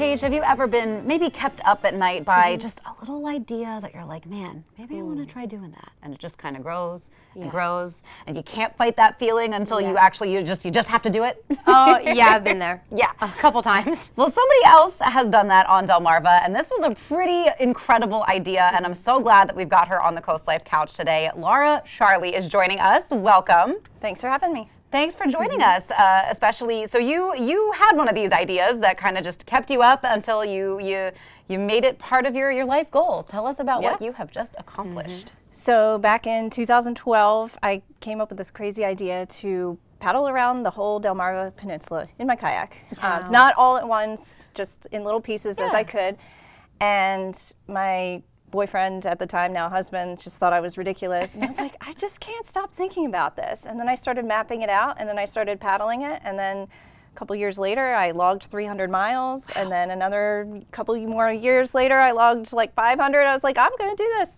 Paige, have you ever been maybe kept up at night by just a little idea that you're like, man, maybe I want to try doing that, and it just kind of grows and grows, and you can't fight that feeling until you actually you just have to do it? Oh yeah, I've been there. Yeah, a couple times. Well, somebody else has done that on Delmarva, and this was a pretty incredible idea, and I'm so glad that we've got her on the CoastLife couch today. Laura Scharle is joining us. Welcome. Thanks for having me. Thanks for joining us, especially, so you had one of these ideas that kind of just kept you up until you made it part of your life goals. Tell us about what you have just accomplished. So back in 2012, I came up with this crazy idea to paddle around the whole Delmarva Peninsula in my kayak. Not all at once, just in little pieces as I could. And my boyfriend at the time, now husband, just thought I was ridiculous. And I was like, I just can't stop thinking about this. And then I started mapping it out, and then I started paddling it. And then a couple years later, I logged 300 miles. And then another couple more years later, I logged like 500. I was like, I'm going to do this.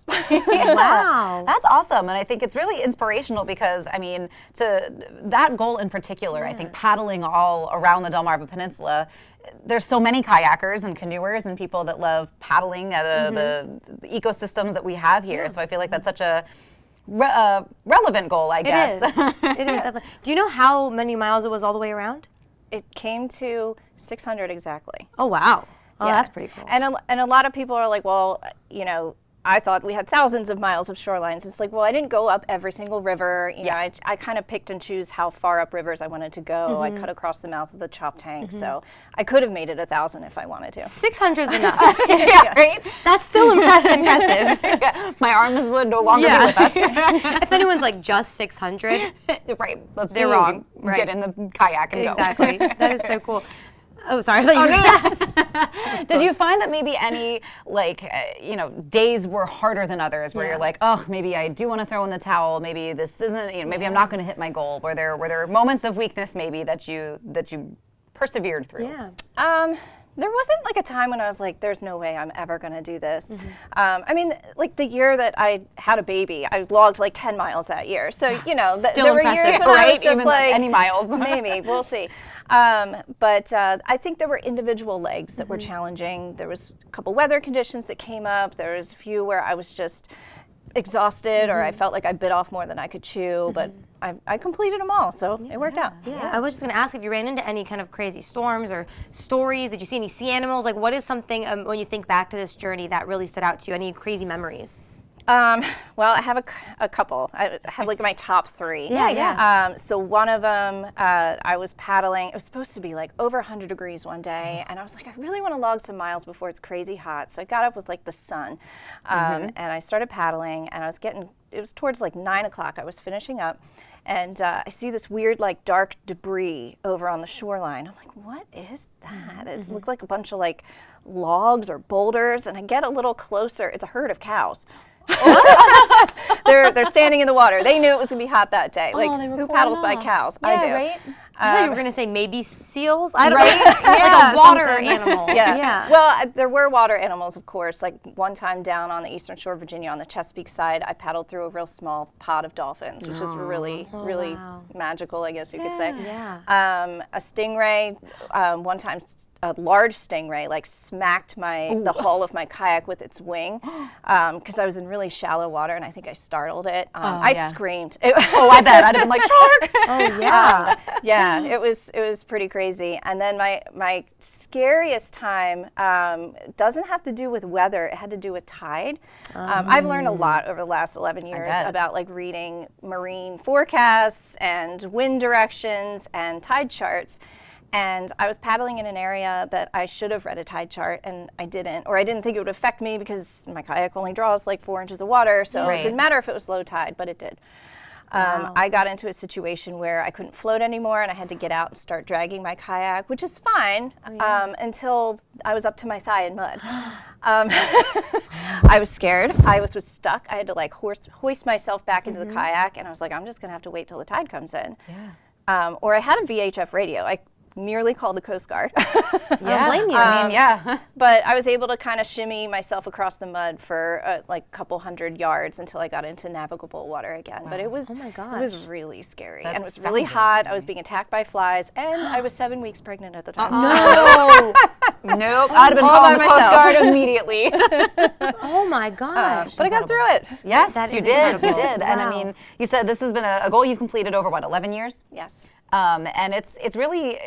Wow. That's awesome. And I think it's really inspirational because, I mean, to that goal in particular, I think paddling all around the Delmarva Peninsula, there's so many kayakers and canoers and people that love paddling the ecosystems that we have here. So I feel like that's such a relevant goal, I guess. It is. It is definitely. Do you know how many miles it was all the way around? It came to 600 exactly. Oh, wow. Oh, that's pretty cool. And a lot of people are like, well, you know, I thought we had thousands of miles of shorelines. It's like, well, I didn't go up every single river. You know, I kind of picked and choose how far up rivers I wanted to go. I cut across the mouth of the Chop Tank, so I could have made it 1,000 if I wanted to. 600's enough. Right? That's still impressive. My arms would no longer be with us. If anyone's like just 600, right? They're wrong. Get in the kayak and go. Exactly. That is so cool. Oh, sorry. I thought you were going to ask. Did you find that maybe any, like, days were harder than others where you're like, oh, maybe I do want to throw in the towel. Maybe this isn't, maybe I'm not going to hit my goal. Were there moments of weakness maybe that you persevered through? Yeah. There wasn't like a time when I was like, there's no way I'm ever going to do this. I mean, like the year that I had a baby, I logged like 10 miles that year. So, you know, there were years when I was just like, any miles. Maybe, we'll see. But I think there were individual legs that were challenging. There was a couple weather conditions that came up. There was a few where I was just exhausted or I felt like I bit off more than I could chew, but I completed them all, so it worked out. Yeah, I was just going to ask if you ran into any kind of crazy storms or stories. Did you see any sea animals? Like, what is something when you think back to this journey that really stood out to you? Any crazy memories? Well, I have a couple. I have like my top three. So one of them, I was paddling. It was supposed to be like over 100 degrees one day, and I was like, I really want to log some miles before it's crazy hot. So I got up with like the sun, and I started paddling, and it was towards like 9 o'clock. I was finishing up, and I see this weird like dark debris over on the shoreline. I'm like, what is that? It looked like a bunch of like logs or boulders, and I get a little closer. It's a herd of cows. They're standing in the water. They knew it was gonna be hot that day. Like, who paddles by cows? I do. Right? I thought you were gonna say maybe seals. I don't know. Like a water animal. Well, there were water animals, of course. Like one time down on the eastern shore of Virginia, on the Chesapeake side, I paddled through a real small pod of dolphins, which was really magical, I guess you could say. A stingray. One time, a large stingray like smacked the hull of my kayak with its wing because I was in really shallow water and I think I startled it. I screamed. I bet I'd have been like, shark! It was pretty crazy. And then my scariest time doesn't have to do with weather. It had to do with tide. I've learned a lot over the last 11 years about like reading marine forecasts and wind directions and tide charts. And I was paddling in an area that I should have read a tide chart, and I didn't. Or I didn't think it would affect me because my kayak only draws like 4 inches of water, so it didn't matter if it was low tide, but it did. I got into a situation where I couldn't float anymore, and I had to get out and start dragging my kayak, which is fine until I was up to my thigh in mud. I was scared. I was stuck. I had to like hoist myself back into the kayak, and I was like, I'm just going to have to wait till the tide comes in. Or I had a VHF radio. I nearly called the Coast Guard. I don't blame you. I mean, yeah. But I was able to kind of shimmy myself across the mud for like a couple hundred yards until I got into navigable water again. But it was, Oh my it was gosh. really scary. That And it was really sounds hot. I was being attacked by flies, and I was 7 weeks pregnant at the time. No. Nope. I'd have been All calling by the Coast myself. Guard immediately. Oh my gosh. But I got through it. Yes, That you is did. You incredible. did. And I Wow. mean, you said this has been a goal you've completed over what, 11 years? Yes. And it's really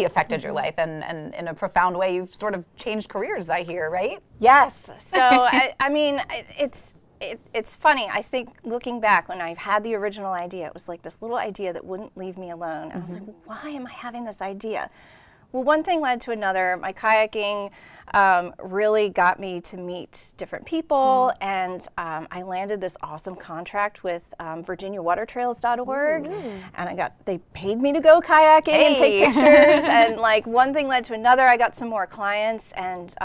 affected your life, and in a profound way, you've sort of changed careers, I hear, right? Yes. So I mean, it's funny. I think looking back, when I had the original idea, it was like this little idea that wouldn't leave me alone. And I was like, why am I having this idea? Well, one thing led to another. My kayaking really got me to meet different people, and I landed this awesome contract with VirginiaWaterTrails.org, and they paid me to go kayaking and take pictures, and like one thing led to another. I got some more clients, and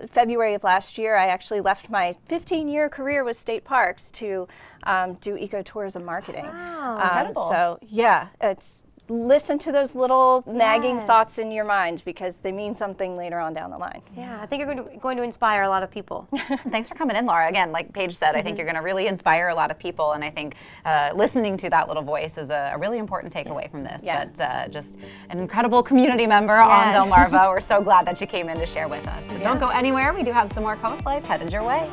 February of last year, I actually left my 15-year career with state parks to do ecotourism marketing. Wow. Incredible. So yeah, listen to those little nagging Yes. thoughts in your mind, because they mean something later on down the line. Yeah, I think you're going to inspire a lot of people. Thanks for coming in, Laura. Again, like Paige said, I think you're going to really inspire a lot of people, and I think listening to that little voice is a really important takeaway from this. Yeah. But just an incredible community member on Delmarva. We're so glad that you came in to share with us. But don't go anywhere. We do have some more Coast Life headed your way.